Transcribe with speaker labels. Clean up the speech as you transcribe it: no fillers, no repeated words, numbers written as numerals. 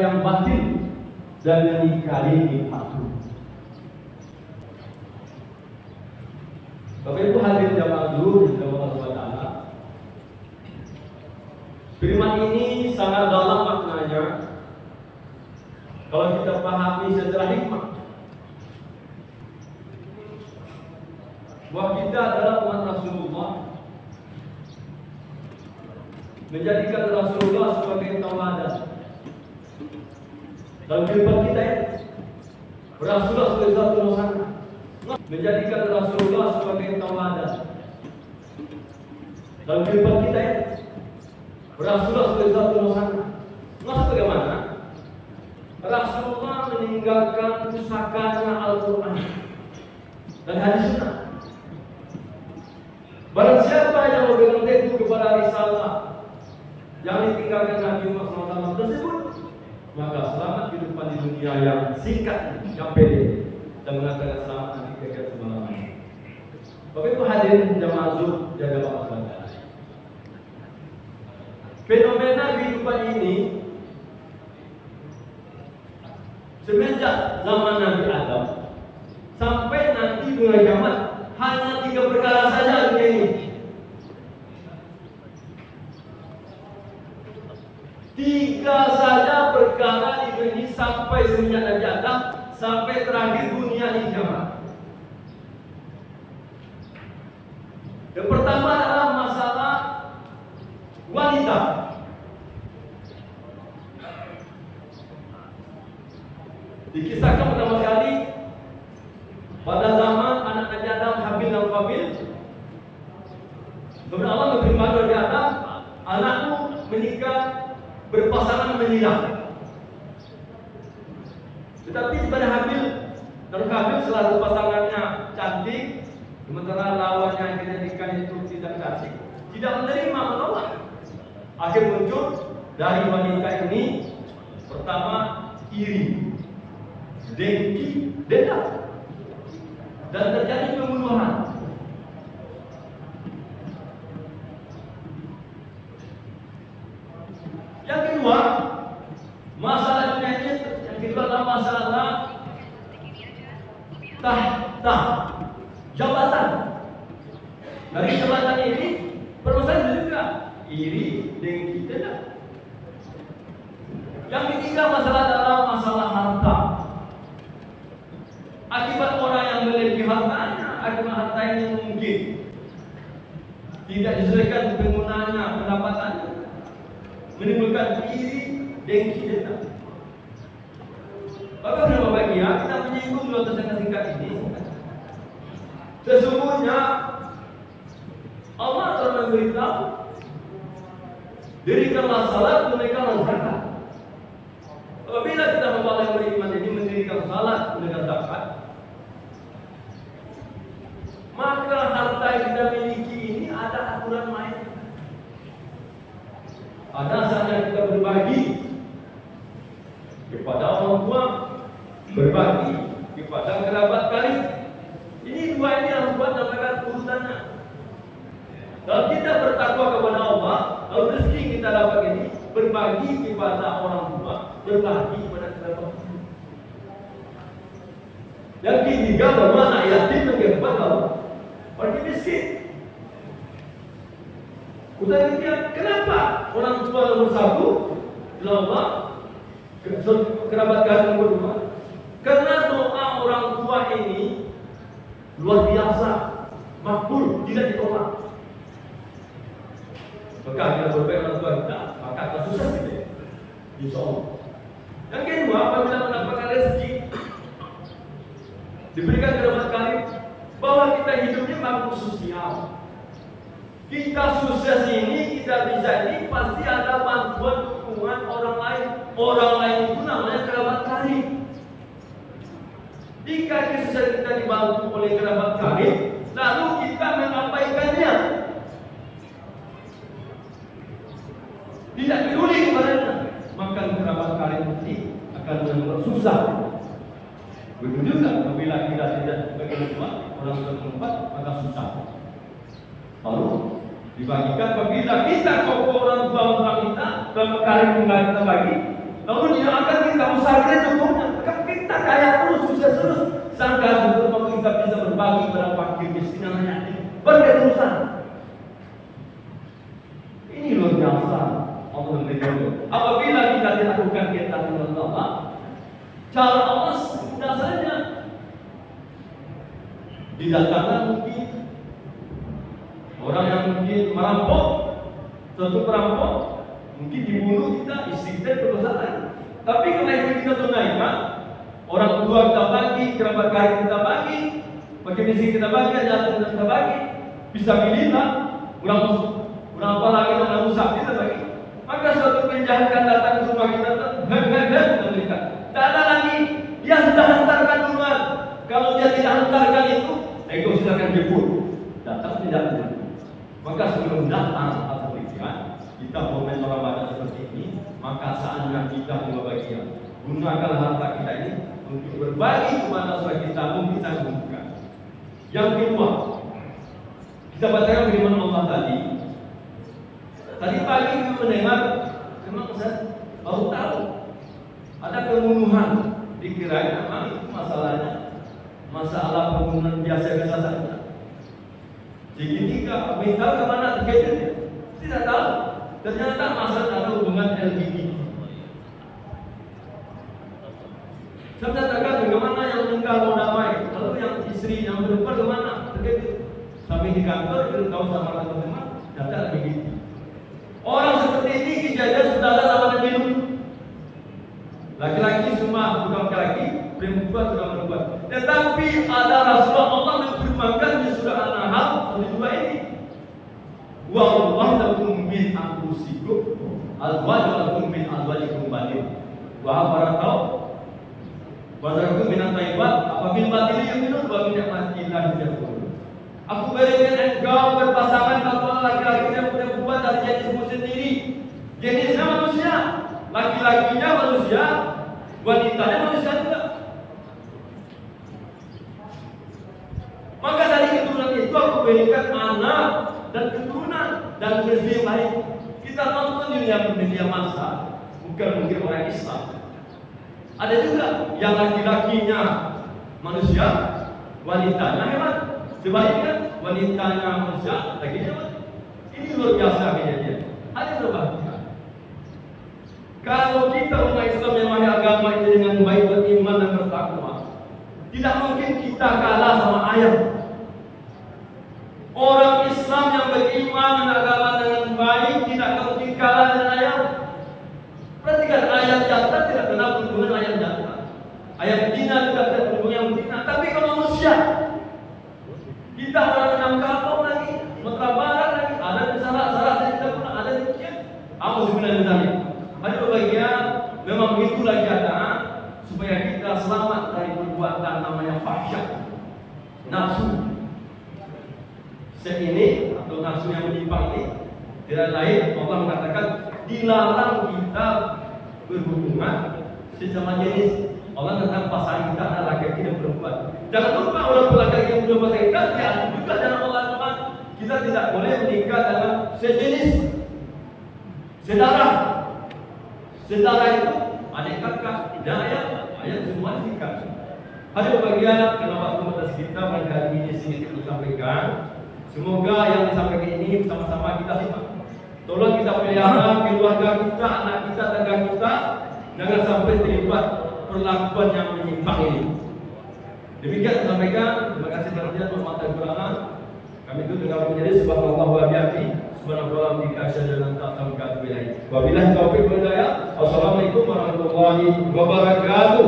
Speaker 1: yang batil dan mengingkari palsu. Bapak Ibu hadirin jamaah zuhur yang Allah Subhanahu wa taala. Firman ini sangat dalam maknanya. Kalau kita pahami secara hikmah, bahwa kita adalah umat Rasulullah, menjadikan Rasulullah sebagai tauladan dalam kehidupan kita ya. Rasulullah sebagai satu nusana, menjadikan Rasulullah sebagai tauladan dalam kehidupan kita ya. Rasulullah sebagai satu nusana. Maksud bagaimana? Rasulullah meninggalkan pusakanya Al-Quran dan hadis sunnah. Barang siapa yang memegang teguh kepada risalah yang ditinggalkan Nabi Muhammad SAW tersebut, maka selamat kehidupan di dunia yang singkat, yang pendek, dan mengatakan selamat nanti kekal selama-lamanya. Bapak Ibu hadirin jamaah zuhur jaga Allah. Fenomena kehidupan ini semenjak zaman Nabi Adam sampai nanti mulai kiamat hanya 3 perkara saja dunia ini. 3 saja perkara di dunia ini sampai semenjak Nabi Adam sampai terakhir dunia ini kiamat. Yang pertama adalah masalah wanita. Dikisahkan pertama kali pada zaman anak Nabi Adam, Habil dan Qabil. Kemudian Allah memberi Nabi Adam, anakmu menikah berpasangan menyilang. Tetapi pada Habil dan Qabil selalu pasangannya cantik, sementara lawannya yang dijadikan itu tidak cantik, tidak menerima, menolak. Akhir muncul dari wanita ini pertama iri, dengki, dendam, dan terjadi pembunuhan. Yang kedua, masalah dunia ini, yang kedua adalah masalah tahta, jabatan. Dari jabatan ini permasalahan juga iri, dengki, dendam. Yang ketiga masalah adalah masalah harta. Akibat orang yang memiliki hartanya, akibat harta yang mungkin tidak disesuaikan penggunaannya, pendapatannya, menimbulkan iri, dengki, dendam. Maka berbahagia kita menyinggung dua tersangka singkat ini. Sesungguhnya Allah telah memberitahu, dirikanlah salat, tunaikanlah zakat. Apabila kita membawa yang beriman ini mendirikan salat, menunaikan zakat, maka harta yang kita miliki ini ada aturan main. Ada saatnya kita berbagi kepada orang tua, berbagi kepada kerabat karib. Ini dua ini harus buat dapatkan urutannya. Kalau kita bertakwa kepada Allah, lalu rezeki kita dapat ini berbagi kepada orang tua, berbagi kepada kerabat. Yang ketiga, bagaimana yatim mengebat orang miskin. Kutanya, kenapa orang tua nomor 1, Allah, kerabat karib nomor 2? Karena doa orang tua ini luar biasa, makbul, tidak ditolak. Maka kita berbaik orang tua kita, maka akan susah kita, insya Allah. Yang kedua, apabila mendapatkan rezeki, diberikan kerabat karib, bahwa kita hidupnya makhluk sosial. Kita sukses ini, kita bisa ini, pasti ada bantuan dukungan orang lain. Orang lain itu namanya kerabat karib. Jika kesuksesan kita dibantu oleh kerabat karib, lalu kita mengabaikannya, tidak peduli kepadanya, maka kerabat karib ini akan benar-benar susah. Begitu juga apabila kita tidak sebagai orang bertempat, maka susah. Lalu dibagikan apabila kita kokoh orang tua kita, kerabat karib kita bagi, Namun dia akan kita usahakan cukupnya. Kita kaya terus, sukses terus. Sangka sebelum kita bisa berbagi pada fakir miskin dan yatim. Berketerusan. Ini luar biasa. Allah memberikan. Apabila kita dilakukan kita dengan Allah, cara Allah mudah saja. Didatangkan mungkin orang yang mungkin merampok, suatu perampok, mungkin dibunuh kita, istri kita berdosa. Tapi karena itu kita tunaikan, orang tua kita bagi, kerabat karib kita bagi, bagi miskin kita bagi, jatuh kita bagi, bisa milihan, kurang apa lagi yang rusak kita bagi. Maka suatu penjahat akan datang ke rumah kita, memberikan. Tak ada lagi, dia sudah hantarkan duluan. Kalau dia tidak hantarkan itu, ego silakan jemput. Datang tidak. Maka sebelum datang atau pikiran, kita momen Ramadan seperti ini, maka saatnya kita dua bagian. Gunakan harta kita ini untuk berbagi kepada saudara kita mungkin sanggup. Yang kedua, kita bacakan firman Allah tadi. Tadi pagi kita mendengar, memang saya baru tahu ada pembunuhan. Dikirain memang itu masalah pembunuhan biasa-biasa saja. Jadi kita minta kemana terjadinya? Tidak tahu. Ternyata masalah ada hubungan LGBT. Saya katakan bagaimana yang meninggal mau damai, lalu yang istri yang perempuan kemana terjadi? Sampai di kantor kita tahu sama teman-teman, data LGBT. Orang seperti ini kejadian sudah ada zaman Nabi Nuh. Laki-laki semua bukan laki-laki, perempuan sudah perempuan. Tetapi ada Rasulullah Allah memfirmankan di surah An-Nahl ayat 2 ini. Wa Allah lakum min anfusikum azwajan lakum min azwajikum banin. Wa barakau. Wa zarakum min at-thayyibat apabila batil yang minum wa min ni'matillah yaqul. Aku berikan engkau berpasangan antara laki-laki dan perempuan dari jenismu sendiri. Jenisnya manusia, laki-lakinya manusia, wanitanya manusia juga. Maka dari keturunan itu aku berikan anak dan keturunan dan rezeki yang baik. Kita nonton di media massa, bukan mungkin orang Islam. Ada juga yang laki-lakinya manusia, wanitanya hewan. Sebaliknya wanitanya manusia, lakinya hewan. Ini luar biasa kejadian. Ada berbahaya. Kalau kita umat Islam memahami agama ini dengan baik, beriman dan bertakwa, tidak mungkin kita kalah sama ayam. Orang Islam yang beriman dan agama dengan baik tidak mungkin kalah dengan ayam. Perhatikan ayam jantan tidak kenal hubungan ayam jantan. Ayam betina tidak kenal hubungan yang betina. Tapi kalau manusia, kita orang Minang Kampung lagi, Sumatera Barat lagi, ada di salah kita pun ada di sekian. Aku sebenarnya tadi. Ada bagian memang begitu lagi ada supaya kita selamat dari perbuatan namanya fahsyah, nafsu. Ini atau nafsu yang menyimpang ini tidak lain Allah mengatakan dilarang kita berhubungan sesama jenis. Allah tentang pasangan kita adalah laki-laki dan perempuan. Jangan lupa orang laki-laki yang belum pasangan kita diatur juga dalam Allah teman. Kita tidak boleh menikah dengan sejenis, sedarah. Sedarah itu adik kakak, tidak ayah semua nikah. Ada bagian karena waktu batas kita pada hari ini sedikit disampaikan. Semoga yang disampaikan ini bersama-sama kita simak. Tolong kita pelihara keluarga kita, anak kita, tetangga kita, jangan sampai terlibat perlakuan yang menyimpang ini. Demikian disampaikan. Terima kasih kerana hormat dan kekurangan. Kami itu dengan menjadi subhanallah wa bihamdihi subhanallah wa bihamdihi. Wabillahi taufiq wal hidayah. Wassalamualaikum warahmatullahi wabarakatuh.